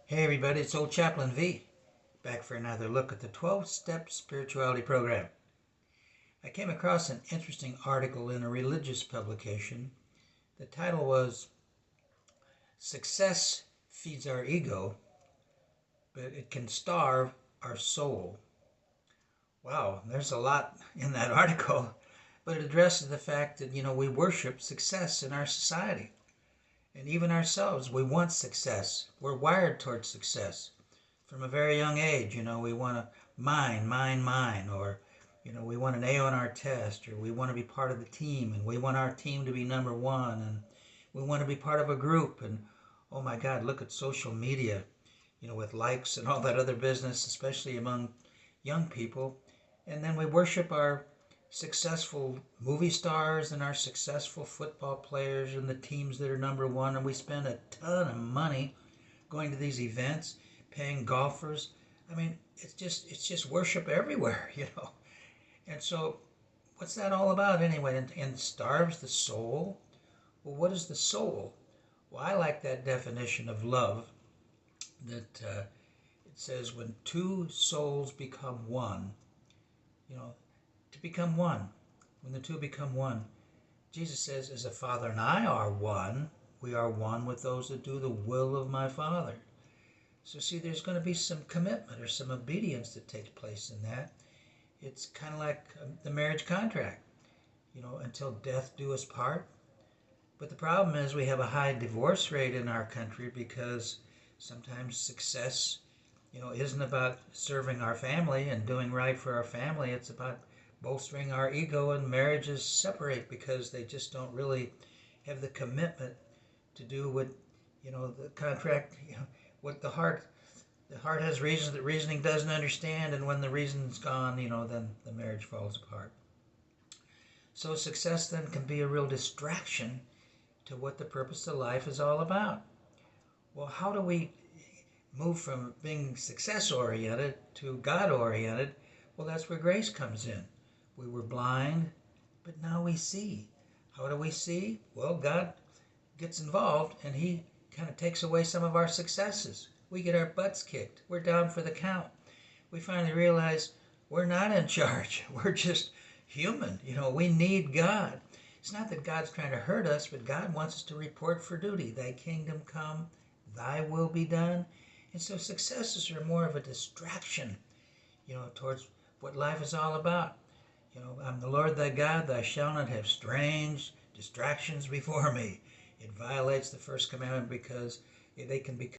Hey everybody, it's old Chaplain V, back for another look at the 12-step spirituality program. I came across an interesting article in a religious publication. The title was Success Feeds Our Ego, but it can starve our soul. Wow, there's a lot in that article, but it addresses the fact that, we worship success in our society. And even ourselves, we want success. We're wired towards success. From a very young age, we want to mine, or, we want an A on our test, or we want to be part of the team, and we want our team to be number one, and we want to be part of a group. And oh my God, look at social media, with likes and all that other business, especially among young people. And then we worship our successful movie stars and our successful football players and the teams that are number one, and we spend a ton of money going to these events, paying golfers. I mean, it's just worship everywhere, And so, what's that all about anyway? And starves the soul. Well, what is the soul? Well, I like that definition of love. That it says when two souls become one. To become one. When the two become one, Jesus says, as the Father and I are one, we are one with those that do the will of my Father. So see, there's going to be some commitment or some obedience that takes place in that. It's kind of like the marriage contract, until death do us part. But the problem is we have a high divorce rate in our country because sometimes success, isn't about serving our family and doing right for our family. It's about bolstering our ego, and marriages separate because they just don't really have the commitment to do what, the contract, what the heart has reasons that reasoning doesn't understand, and when the reason's gone, then the marriage falls apart. So success then can be a real distraction to what the purpose of life is all about. Well, how do we move from being success-oriented to God-oriented? Well, that's where grace comes in. We were blind, but now we see. How do we see? Well, God gets involved, and he kind of takes away some of our successes. We get our butts kicked. We're down for the count. We finally realize we're not in charge. We're just human. We need God. It's not that God's trying to hurt us, but God wants us to report for duty. Thy kingdom come, thy will be done. And so successes are more of a distraction, towards what life is all about. I'm the Lord thy God, thou shalt not have strange distractions before me. It violates the first commandment because they can become